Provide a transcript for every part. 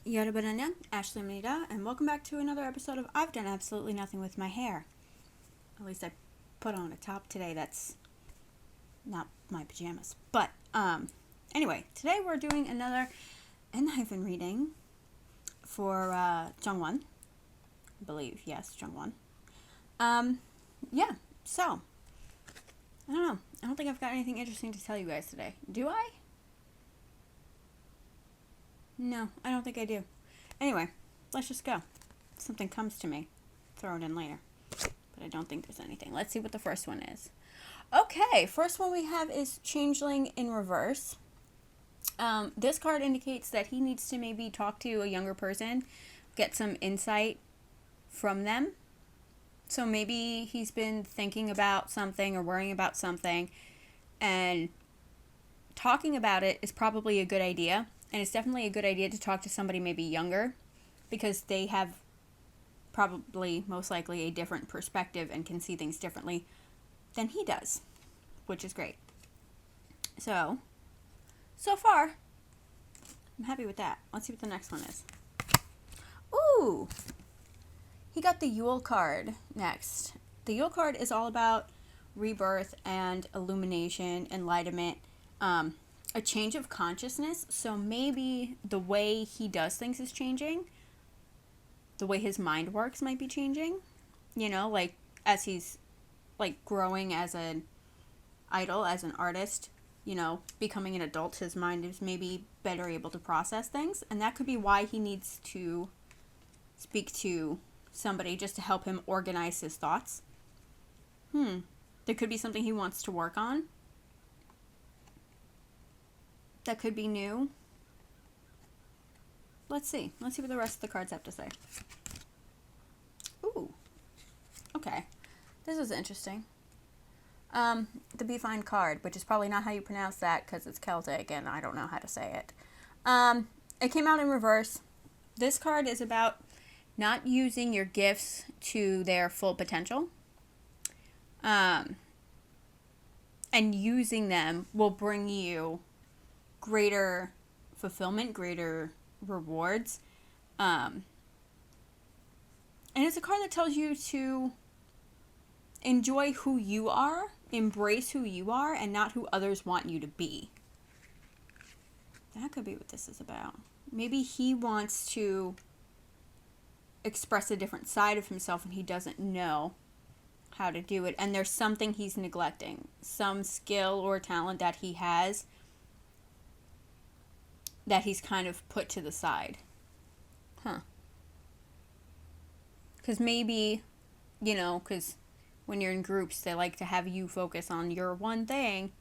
Yarabananya, Ashley Manita, and welcome back to another episode of I've Done Absolutely Nothing with My Hair. At least I put on a top today that's not my pajamas. But, anyway, today we're doing another Enhypen reading for Jungwon. I believe, yes, Jungwon. So, I don't know. I don't think I've got anything interesting to tell you guys today. Do I? No, I don't think I do. Anyway, let's just go. If something comes to me, throw it in later. But I don't think there's anything. Let's see what the first one is. Okay, first one we have is Changeling in reverse. This card indicates that he needs to maybe talk to a younger person, get some insight from them. So maybe he's been thinking about something or worrying about something, and talking about it is probably a good idea. And it's definitely a good idea to talk to somebody maybe younger, because they have probably, most likely, a different perspective and can see things differently than he does, which is great. So far, I'm happy with that. Let's see what the next one is. Ooh! He got the Yule card next. The Yule card is all about rebirth and illumination, enlightenment, a change of consciousness. So maybe the way he does things is changing. The way his mind works might be changing. You know, like as he's like growing as an idol, as an artist, you know, becoming an adult, his mind is maybe better able to process things. And that could be why he needs to speak to somebody just to help him organize his thoughts. There could be something he wants to work on that could be new. Let's see what the rest of the cards have to say. Ooh, okay, this is interesting. The Be Fine card, which is probably not how you pronounce that because it's Celtic and I don't know how to say it. It came out in reverse. This card is about not using your gifts to their full potential. And using them will bring you greater fulfillment, greater rewards. And it's a card that tells you to enjoy who you are, embrace who you are, and not who others want you to be. That could be what this is about. Maybe he wants to express a different side of himself and he doesn't know how to do it. And there's something he's neglecting. Some skill or talent that he has that he's kind of put to the side. Because maybe, you know, because when you're in groups, they like to have you focus on your one thing.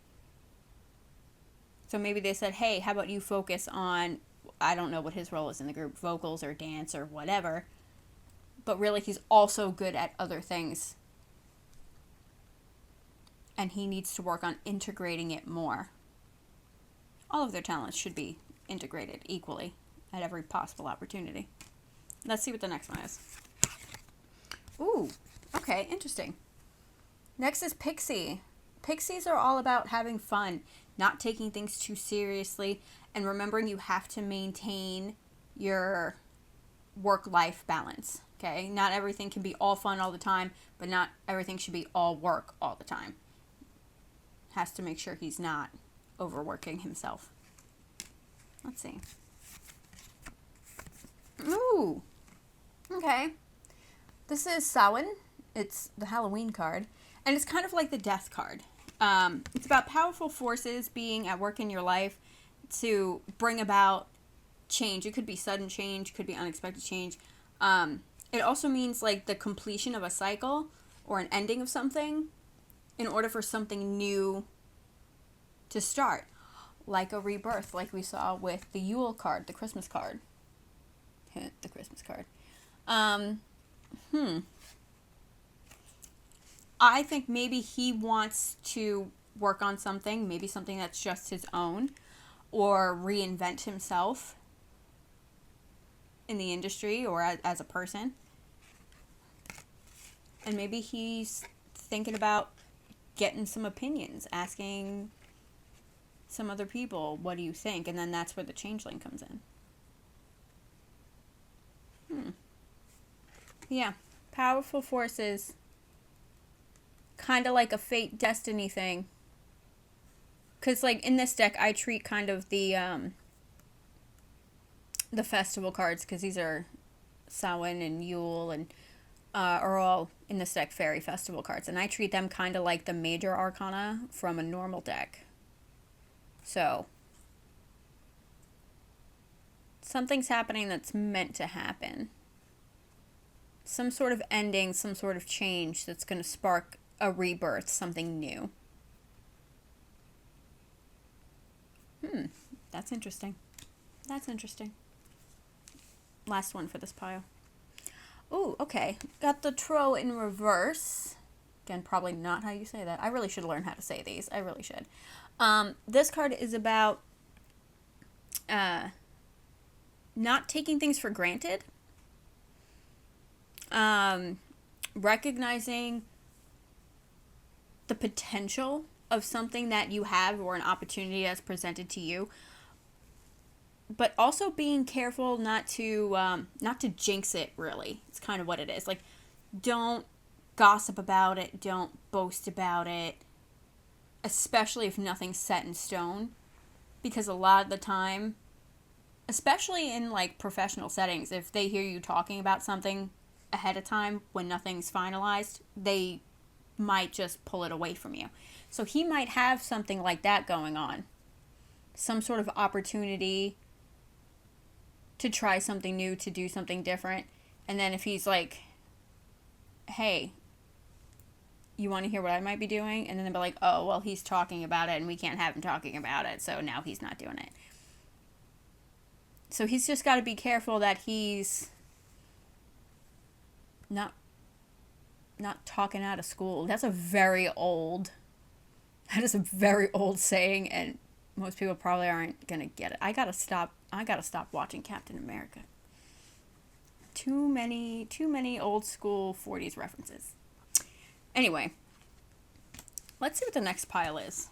So maybe they said, hey, how about you focus on, I don't know what his role is in the group, vocals or dance or whatever. But really, he's also good at other things. And he needs to work on integrating it more. All of their talents should be integrated equally at every possible opportunity. Let's see what the next one is. Ooh, okay, interesting. Next is Pixie. Pixies are all about having fun, not taking things too seriously, and remembering you have to maintain your work-life balance. Okay, not everything can be all fun all the time, but not everything should be all work all the time. Has to make sure he's not overworking himself. Let's see. Ooh. Okay. This is Samhain. It's the Halloween card. And it's kind of like the Death card. It's about powerful forces being at work in your life to bring about change. It could be sudden change, could be unexpected change. It also means like the completion of a cycle or an ending of something in order for something new to start. Like a rebirth, like we saw with the Yule card, the Christmas card. The Christmas card. I think maybe he wants to work on something, maybe something that's just his own, or reinvent himself in the industry or as a person. And maybe he's thinking about getting some opinions, asking some other people, what do you think? And then that's where the Changeling comes in. Yeah. Powerful forces. Kind of like a fate destiny thing. Because, like, in this deck, I treat kind of the festival cards, because these are Samhain and Yule and are all in this deck fairy festival cards. And I treat them kind of like the major arcana from a normal deck. So, something's happening that's meant to happen. Some sort of ending, some sort of change that's going to spark a rebirth, something new. That's interesting. That's interesting. Last one for this pile. Ooh, okay. Got the Tro in reverse. Again, probably not how you say that. I really should learn how to say these. I really should. This card is about not taking things for granted. Recognizing the potential of something that you have or an opportunity that's presented to you, but also being careful not to jinx it. Really, it's kind of what it is. Like, don't gossip about it, don't boast about it, especially if nothing's set in stone, because a lot of the time, especially in like professional settings, if they hear you talking about something ahead of time when nothing's finalized, they might just pull it away from you. So he might have something like that going on. Some sort of opportunity to try something new, to do something different. And then if he's like, hey, you want to hear what I might be doing? And then they'll be like, oh, well, he's talking about it and we can't have him talking about it. So now he's not doing it. So he's just got to be careful that he's not talking out of school. That is a very old saying, and most people probably aren't gonna get it. I gotta stop watching Captain America. Too many old school 40s references. Anyway, let's see what the next pile is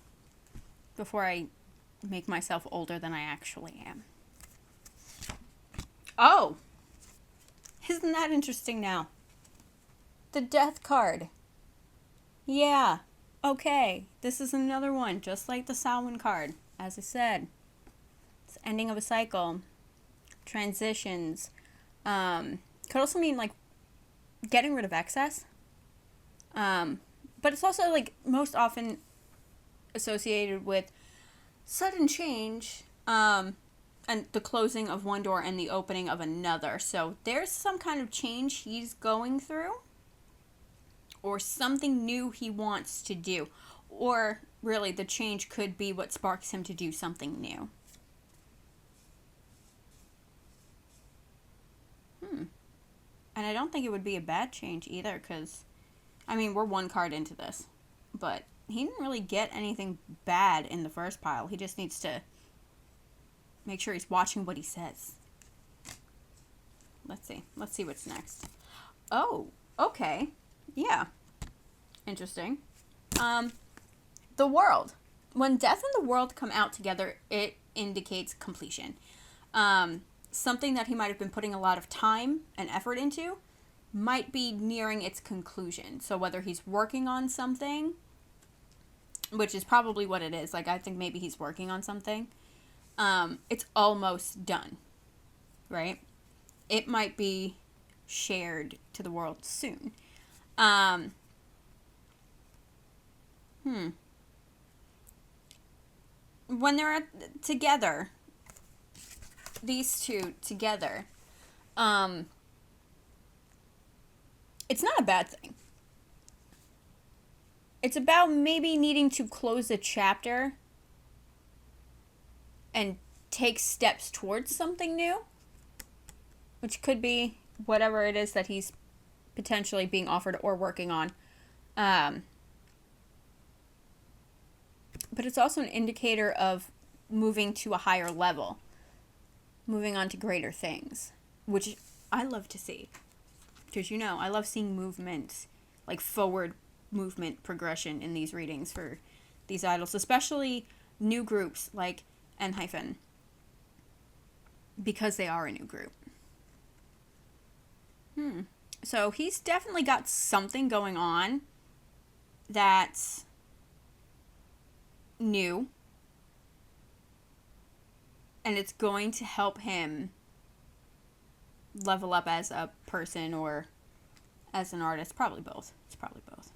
before I make myself older than I actually am. Oh, isn't that interesting now? The Death card. Yeah. Okay. This is another one, just like the Samhain card. As I said, it's ending of a cycle. Transitions. Could also mean, like, getting rid of excess. But it's also, like, most often associated with sudden change, and the closing of one door and the opening of another. So there's some kind of change he's going through, or something new he wants to do. Or, really, the change could be what sparks him to do something new. And I don't think it would be a bad change either, because, I mean, we're one card into this. But he didn't really get anything bad in the first pile. He just needs to make sure he's watching what he says. Let's see. Let's see what's next. Oh, okay. Yeah. Interesting. The world. When death and the world come out together, it indicates completion. Something that he might have been putting a lot of time and effort into might be nearing its conclusion. So whether he's working on something, which is probably what it is. Like, I think maybe he's working on something. It's almost done. Right? It might be shared to the world soon. When they're together, these two together, it's not a bad thing. It's about maybe needing to close a chapter and take steps towards something new, which could be whatever it is that he's potentially being offered or working on. But it's also an indicator of moving to a higher level, moving on to greater things, which I love to see. Because, you know, I love seeing movement, like forward movement progression in these readings for these idols, especially new groups like Enhypen, because they are a new group. So he's definitely got something going on that's new. And it's going to help him level up as a person or as an artist. Probably both. It's probably both.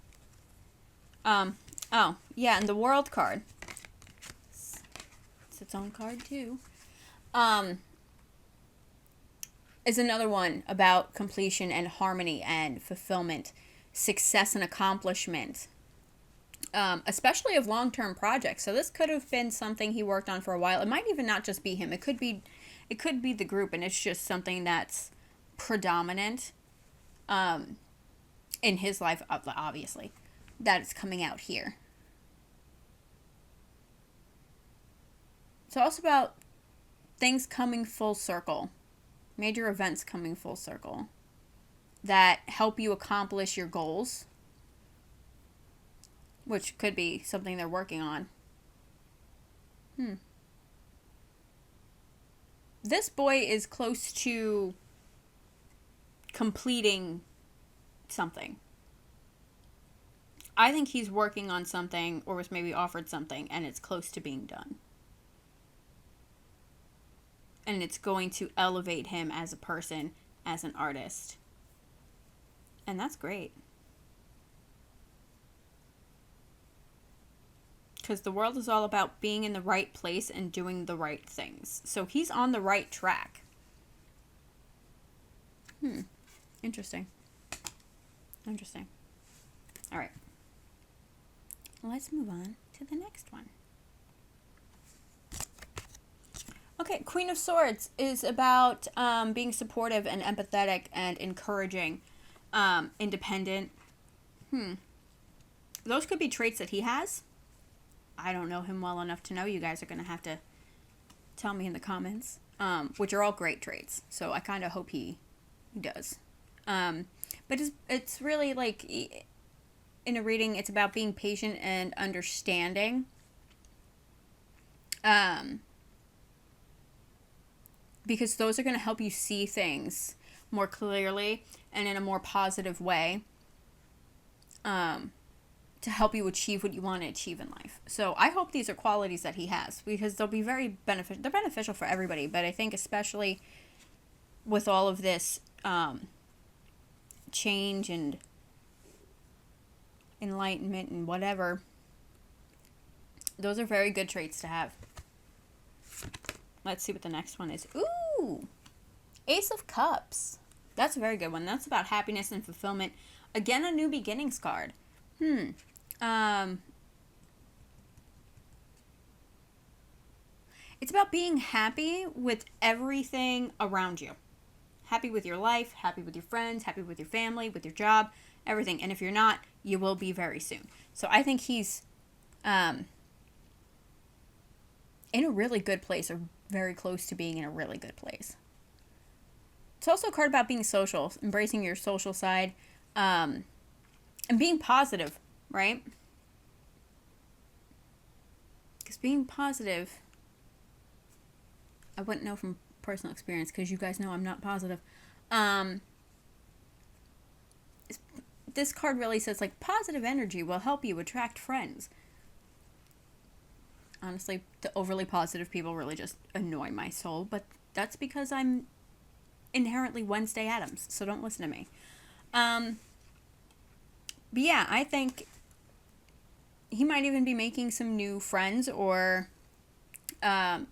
Oh, yeah, and the world card. It's its own card too. Is another one about completion and harmony and fulfillment, success and accomplishment, especially of long-term projects. So this could have been something he worked on for a while. It might even not just be him. It could be the group, and it's just something that's predominant in his life, obviously, that is coming out here. It's also about things coming full circle, major events coming full circle that help you accomplish your goals, which could be something they're working on. This boy is close to completing something. I think he's working on something, or was maybe offered something, and it's close to being done. And it's going to elevate him as a person, as an artist. And that's great. Because the world is all about being in the right place and doing the right things. So he's on the right track. Interesting. All right. Let's move on to the next one. Okay, Queen of Swords is about being supportive and empathetic and encouraging, independent. Those could be traits that he has. I don't know him well enough to know. You guys are going to have to tell me in the comments, which are all great traits. So I kind of hope he does. But it's really like, in a reading, it's about being patient and understanding. Because those are going to help you see things more clearly and in a more positive way, to help you achieve what you want to achieve in life. So I hope these are qualities that he has, because they'll be very beneficial. They're beneficial for everybody, but I think especially with all of this change and enlightenment and whatever, those are very good traits to have. Let's see what the next one is. Ooh! Ace of Cups. That's a very good one. That's about happiness and fulfillment. Again, a new beginnings card. It's about being happy with everything around you. Happy with your life, happy with your friends, happy with your family, with your job, everything. And if you're not, you will be very soon. So I think he's in a really good place, or very close to being in a really good place. It's also a card about being social, embracing your social side, and being positive, right? Because being positive, I wouldn't know from personal experience, because you guys know I'm not positive. This card really says, like, positive energy will help you attract friends. Honestly, the overly positive people really just annoy my soul, but that's because I'm inherently Wednesday Addams, so don't listen to me. But yeah, I think he might even be making some new friends or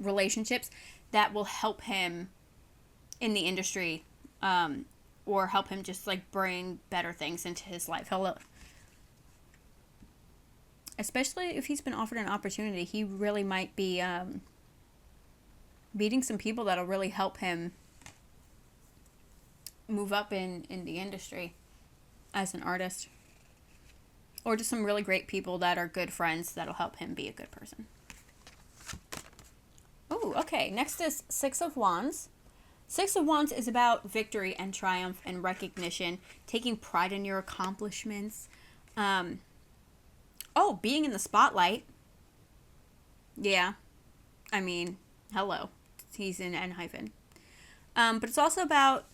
relationships that will help him in the industry, or help him just, like, bring better things into his life. Especially if he's been offered an opportunity, he really might be meeting some people that'll really help him move up in the industry as an artist. Or just some really great people that are good friends that'll help him be a good person. Oh, okay. Next is Six of Wands. Six of Wands is about victory and triumph and recognition, taking pride in your accomplishments. Being in the spotlight. Yeah. I mean, hello. He's in Enhypen. But it's also about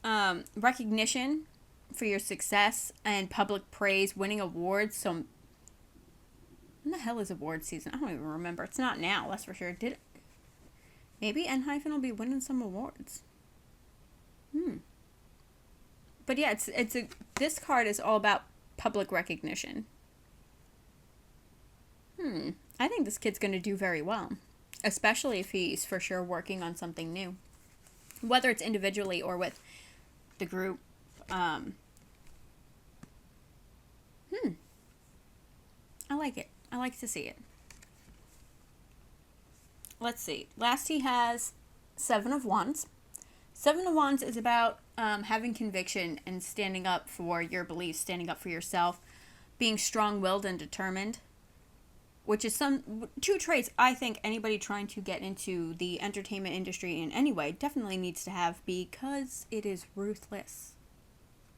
recognition for your success and public praise, winning awards. So, when the hell is award season? I don't even remember. It's not now, that's for sure. Maybe Enhypen will be winning some awards. But yeah, this card is all about public recognition. I think this kid's going to do very well, especially if he's for sure working on something new, whether it's individually or with the group. I like it. I like to see it. Let's see. Last, he has 7 of Wands. 7 of Wands is about having conviction and standing up for your beliefs, standing up for yourself, being strong-willed and determined, which is 2 traits I think anybody trying to get into the entertainment industry in any way definitely needs to have, because it is ruthless.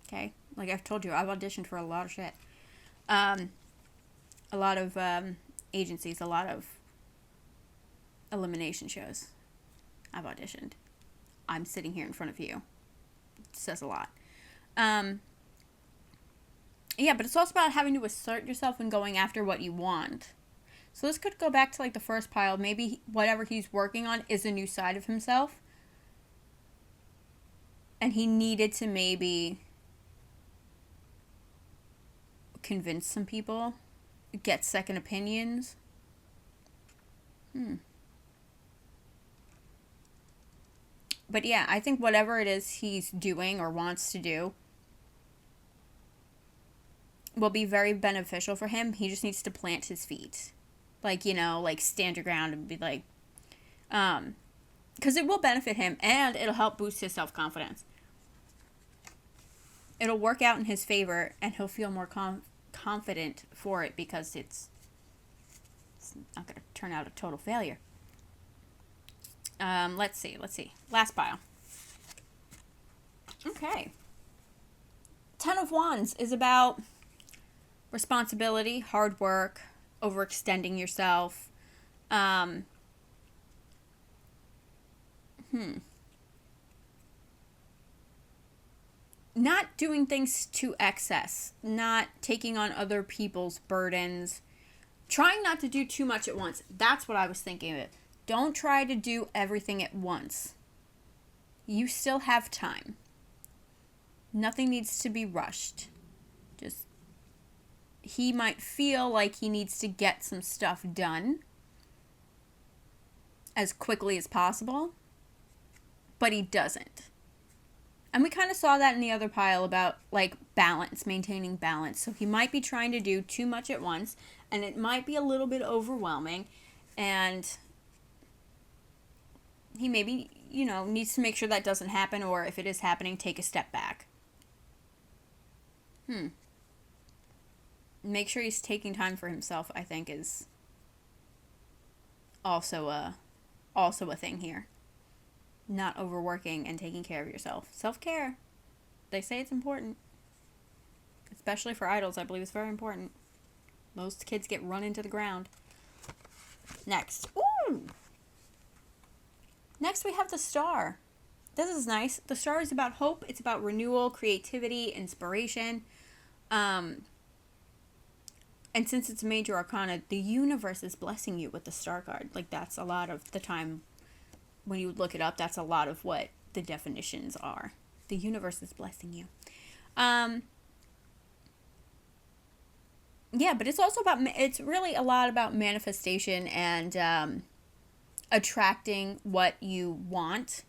Okay? Like I've told you, I've auditioned for a lot of shit. A lot of agencies, a lot of elimination shows. I've auditioned. I'm sitting here in front of you. It says a lot. Yeah, but it's also about having to assert yourself and going after what you want. So this could go back to like the first pile. Maybe whatever he's working on is a new side of himself. And he needed to maybe convince some people, get second opinions. But yeah, I think whatever it is he's doing or wants to do will be very beneficial for him. He just needs to plant his feet. Like, like stand your ground and be like, because it will benefit him and it'll help boost his self-confidence. It'll work out in his favor and he'll feel more confident for it, because it's not going to turn out a total failure. Let's see. Last pile. Okay. 10 of Wands is about responsibility, hard work, overextending yourself. Not doing things to excess. Not taking on other people's burdens. Trying not to do too much at once. That's what I was thinking of it. Don't try to do everything at once. You still have time. Nothing needs to be rushed. Just, he might feel like he needs to get some stuff done as quickly as possible, but he doesn't. And we kind of saw that in the other pile about like balance, maintaining balance. So he might be trying to do too much at once, and it might be a little bit overwhelming, and he maybe, needs to make sure that doesn't happen, or if it is happening, take a step back. Make sure he's taking time for himself, I think, is also a thing here. Not overworking and taking care of yourself. Self-care. They say it's important. Especially for idols, I believe it's very important. Most kids get run into the ground. Next. Ooh! Next, we have the Star. This is nice. The Star is about hope. It's about renewal, creativity, inspiration. And since it's a major arcana, the universe is blessing you with the Star card. Like, that's a lot of the time when you look it up, that's a lot of what the definitions are. The universe is blessing you. Yeah, but it's also about, it's really a lot about manifestation and attracting what you want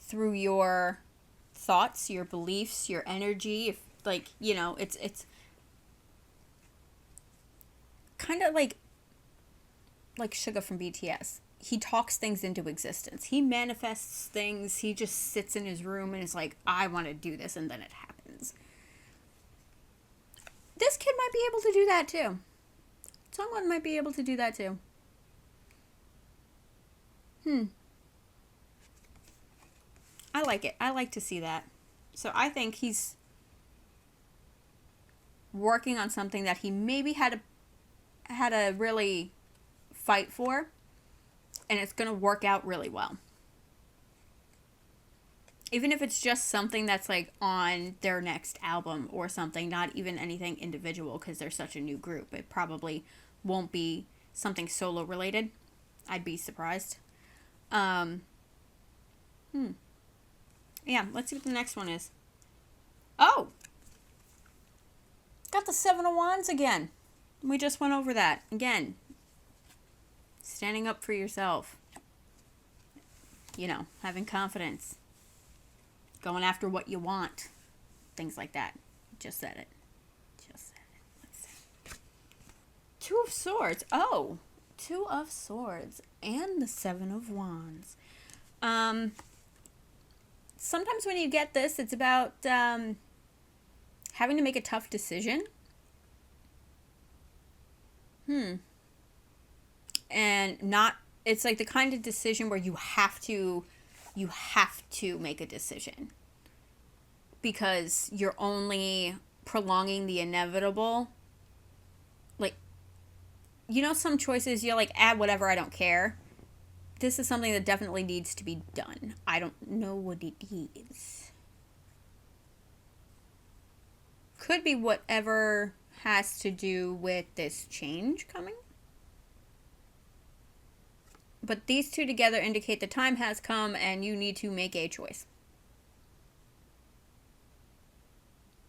through your thoughts, your beliefs, your energy. If, like, it's kind of like Suga from BTS. He talks things into existence. He manifests things. He just sits in his room and is like, I want to do this, and then it happens. This kid might be able to do that too. Someone might be able to do that too. I like it. I like to see that. So I think he's working on something that he maybe had a really fight for, and it's going to work out really well. Even if it's just something that's like on their next album or something, not even anything individual because they're such a new group. It probably won't be something solo related. I'd be surprised. Yeah, let's see what the next one is. Oh! Got the Seven of Wands again. We just went over that. Again. Standing up for yourself. You know, having confidence. Going after what you want. Things like that. Just said it. Let's see. Two of Swords. Oh! Two of Swords. And the Seven of Wands. Sometimes when you get this, it's about having to make a tough decision. And not, it's like the kind of decision where you have to make a decision. Because you're only prolonging the inevitable. Like, you know, some choices you're like, whatever, I don't care. This is something that definitely needs to be done. I don't know what it is. Could be whatever has to do with this change coming. But these two together indicate the time has come and you need to make a choice.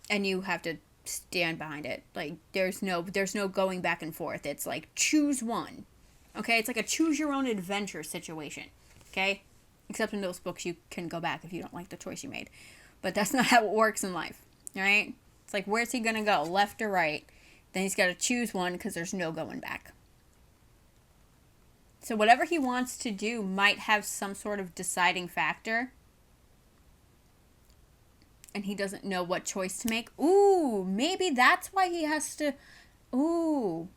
And you have to stand behind it. Like, there's no going back and forth. It's like, choose one. Okay, it's like a choose-your-own-adventure situation, okay? Except in those books, you can go back if you don't like the choice you made. But that's not how it works in life, all right? It's like, where's he going to go, left or right? Then he's got to choose one because there's no going back. So whatever he wants to do might have some sort of deciding factor. And he doesn't know what choice to make. Ooh, maybe that's why he has to... Ooh,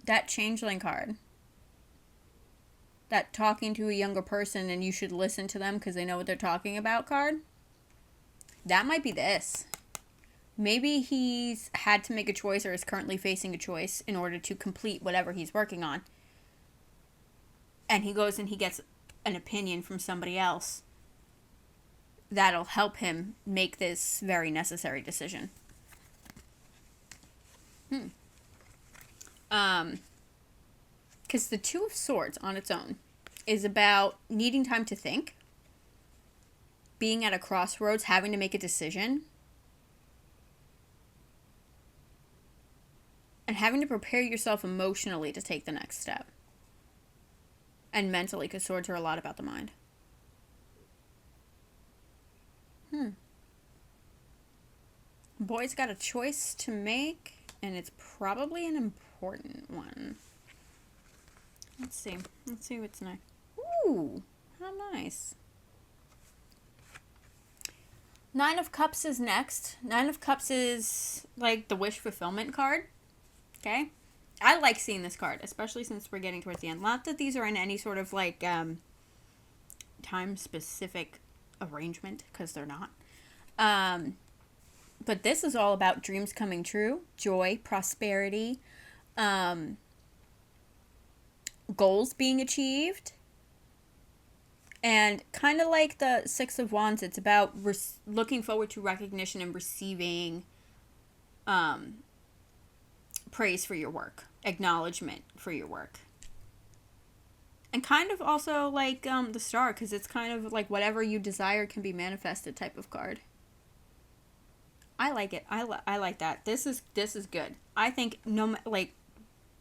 that Changeling card. That talking to a younger person and you should listen to them because they know what they're talking about card. That might be this. Maybe he's had to make a choice or is currently facing a choice in order to complete whatever he's working on. And he goes and he gets an opinion from somebody else that'll help him make this very necessary decision. Because the Two of Swords on its own is about needing time to think, being at a crossroads, having to make a decision, and having to prepare yourself emotionally to take the next step. And mentally, because swords are a lot about the mind. Boy's got a choice to make, and it's probably an important one. Let's see what's next. Ooh, how nice. Nine of Cups is next. Nine of Cups is like the wish fulfillment card. Okay? I like seeing this card, especially since we're getting towards the end. Not that these are in any sort of like time-specific arrangement, because they're not. But this is all about dreams coming true, joy, prosperity, goals being achieved, and kind of like the Six of Wands, it's about looking forward to recognition and receiving praise for your work, acknowledgement for your work. And kind of also like the Star, because it's kind of like whatever you desire can be manifested type of card. I like it. I like that. This is good. I think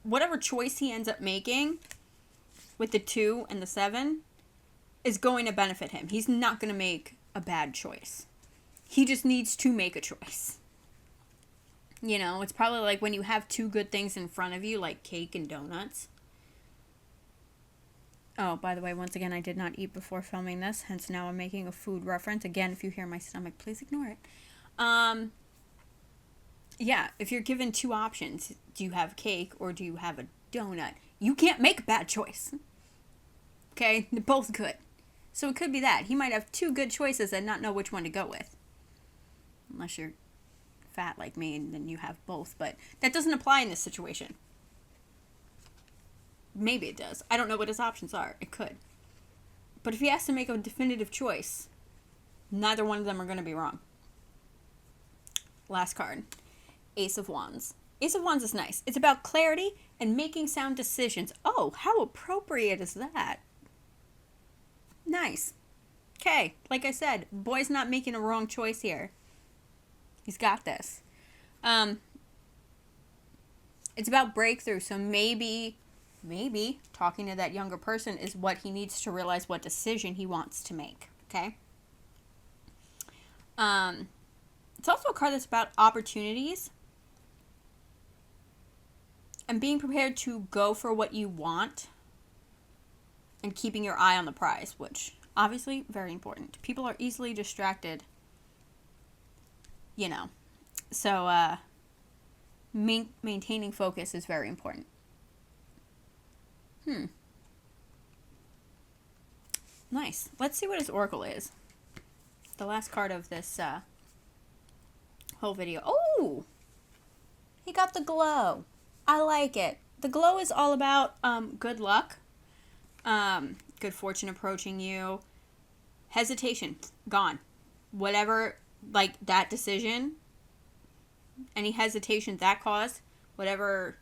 whatever choice he ends up making with the 2 and the 7 is going to benefit him. He's not going to make a bad choice. He just needs to make a choice. You know, it's probably like when you have two good things in front of you, like cake and donuts. Oh, by the way, once again, I did not eat before filming this, hence now I'm making a food reference. Again, if you hear my stomach, please ignore it. Yeah, if you're given two options, do you have cake or do you have a donut? You can't make a bad choice. Okay? They're both good. So it could be that. He might have two good choices and not know which one to go with. Unless you're fat like me and then you have both. But that doesn't apply in this situation. Maybe it does. I don't know what his options are. It could. But if he has to make a definitive choice, Neither one of them are going to be wrong. Last card. Ace of Wands. Ace of Wands is nice. It's about clarity and making sound decisions. Oh, how appropriate is that? Nice. Okay, like I said, boy's not making a wrong choice here. He's got this. It's about breakthrough, so maybe talking to that younger person is what he needs to realize what decision he wants to make, okay? It's also a card that's about opportunities and being prepared to go for what you want and keeping your eye on the prize, which obviously very important. People are easily distracted, you know. So maintaining focus is very important. Nice. Let's see what his oracle is. The last card of this whole video. Oh! He got the glow. I like it. The glow is all about good luck, good fortune approaching you, hesitation, gone. Whatever, like, that decision, any hesitation that caused, whatever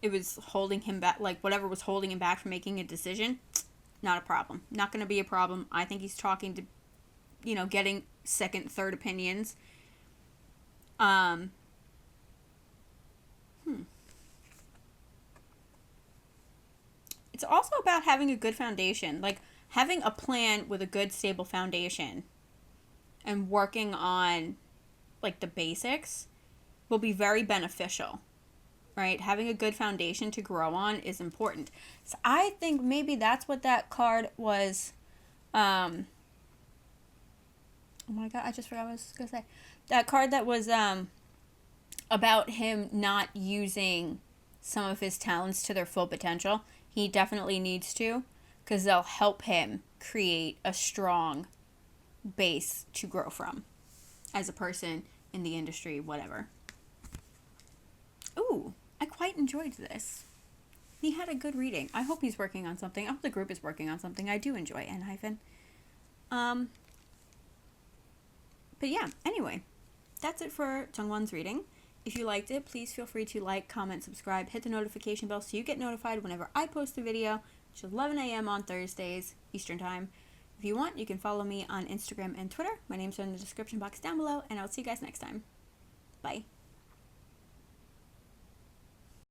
it was holding him back, like, whatever was holding him back from making a decision, not a problem. Not going to be a problem. I think he's talking to, you know, getting second, third opinions. It's also about having a good foundation, like having a plan with a good, stable foundation and working on, like, the basics will be very beneficial, right? Having a good foundation to grow on is important. So I think maybe that's what that card was. Oh my God, I just forgot what I was going to say. That card that was about him not using some of his talents to their full potential. He definitely needs to, because they'll help him create a strong base to grow from as a person in the industry, whatever. Ooh, I quite enjoyed this. He had a good reading. I hope he's working on something. I hope the group is working on something. I do enjoy Enhypen. But yeah, anyway, that's it for Jungwon's reading. If you liked it, please feel free to like, comment, subscribe, hit the notification bell so you get notified whenever I post a video, which is 11 a.m. on Thursdays, Eastern Time. If you want, you can follow me on Instagram and Twitter. My name's in the description box down below, and I'll see you guys next time. Bye.